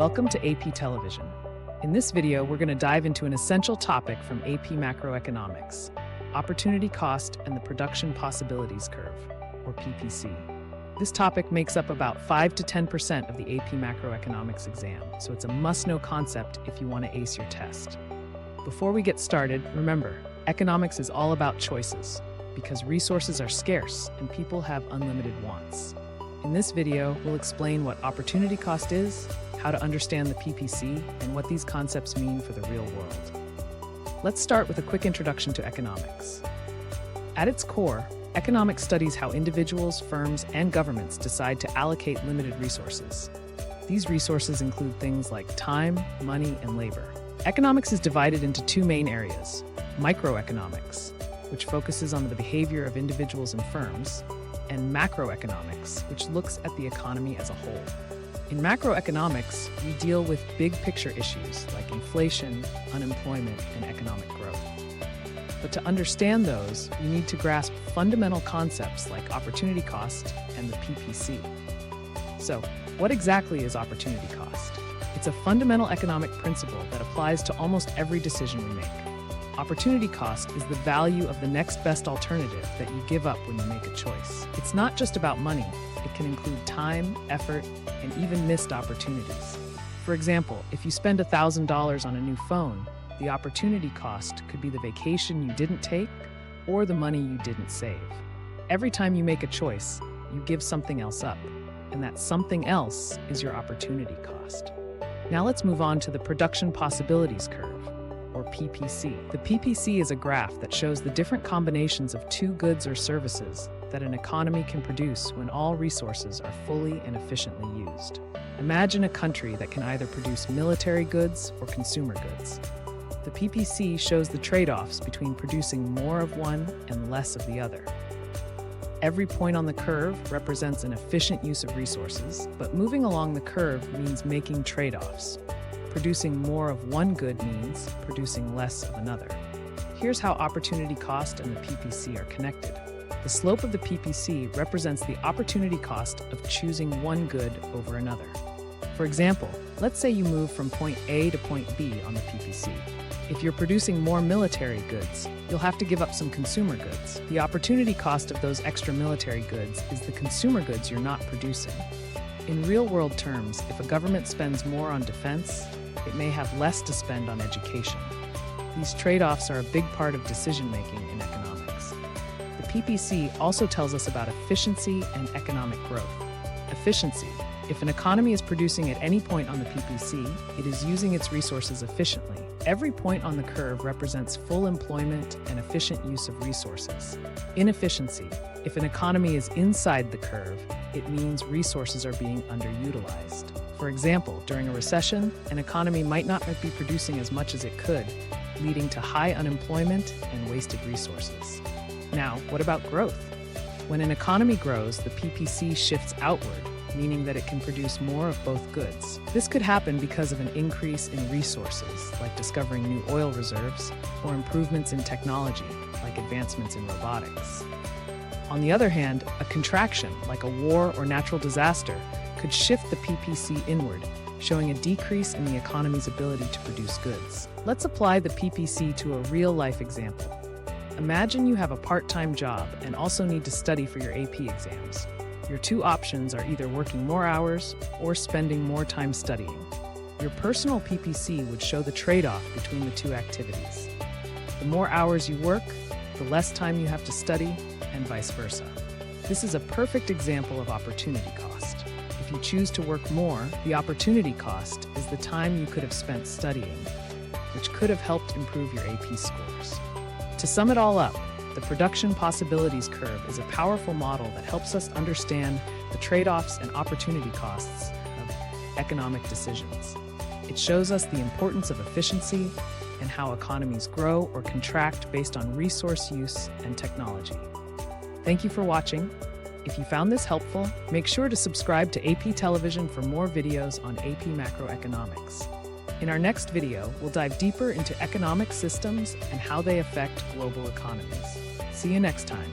Welcome to AP Television. In this video, we're going to dive into an essential topic from AP Macroeconomics, opportunity cost and the production possibilities curve, or PPC. This topic makes up about 5 to 10% of the AP Macroeconomics exam, so it's a must-know concept if you want to ace your test. Before we get started, remember, economics is all about choices, because resources are scarce and people have unlimited wants. In this video, we'll explain what opportunity cost is, how to understand the PPC, and what these concepts mean for the real world. Let's start with a quick introduction to economics. At its core, economics studies how individuals, firms, and governments decide to allocate limited resources. These resources include things like time, money, and labor. Economics is divided into two main areas: microeconomics, which focuses on the behavior of individuals and firms, and macroeconomics, which looks at the economy as a whole. In macroeconomics, we deal with big-picture issues like inflation, unemployment, and economic growth. But to understand those, we need to grasp fundamental concepts like opportunity cost and the PPC. So, what exactly is opportunity cost? It's a fundamental economic principle that applies to almost every decision we make. Opportunity cost is the value of the next best alternative that you give up when you make a choice. It's not just about money. It can include time, effort, and even missed opportunities. For example, if you spend $1,000 on a new phone, the opportunity cost could be the vacation you didn't take or the money you didn't save. Every time you make a choice, you give something else up, and that something else is your opportunity cost. Now let's move on to the production possibilities curve, or PPC. The PPC is a graph that shows the different combinations of two goods or services that an economy can produce when all resources are fully and efficiently used. Imagine a country that can either produce military goods or consumer goods. The PPC shows the trade-offs between producing more of one and less of the other. Every point on the curve represents an efficient use of resources, but moving along the curve means making trade-offs. Producing more of one good means producing less of another. Here's how opportunity cost and the PPC are connected. The slope of the PPC represents the opportunity cost of choosing one good over another. For example, let's say you move from point A to point B on the PPC. If you're producing more military goods, you'll have to give up some consumer goods. The opportunity cost of those extra military goods is the consumer goods you're not producing. In real-world terms, if a government spends more on defense, it may have less to spend on education. These trade-offs are a big part of decision-making in economics. The PPC also tells us about efficiency and economic growth. Efficiency. If an economy is producing at any point on the PPC, it is using its resources efficiently. Every point on the curve represents full employment and efficient use of resources. Inefficiency. If an economy is inside the curve, it means resources are being underutilized. For example, during a recession, an economy might not be producing as much as it could, leading to high unemployment and wasted resources. Now, what about growth? When an economy grows, the PPC shifts outward, meaning that it can produce more of both goods. This could happen because of an increase in resources, like discovering new oil reserves, or improvements in technology, like advancements in robotics. On the other hand, a contraction, like a war or natural disaster, could shift the PPC inward, showing a decrease in the economy's ability to produce goods. Let's apply the PPC to a real-life example. Imagine you have a part-time job and also need to study for your AP exams. Your two options are either working more hours or spending more time studying. Your personal PPC would show the trade-off between the two activities. The more hours you work, the less time you have to study, and vice versa. This is a perfect example of opportunity cost. If you choose to work more, the opportunity cost is the time you could have spent studying, which could have helped improve your AP scores. To sum it all up, the production possibilities curve is a powerful model that helps us understand the trade-offs and opportunity costs of economic decisions. It shows us the importance of efficiency and how economies grow or contract based on resource use and technology. Thank you for watching. If you found this helpful, make sure to subscribe to AP Television for more videos on AP Macroeconomics. In our next video, we'll dive deeper into economic systems and how they affect global economies. See you next time.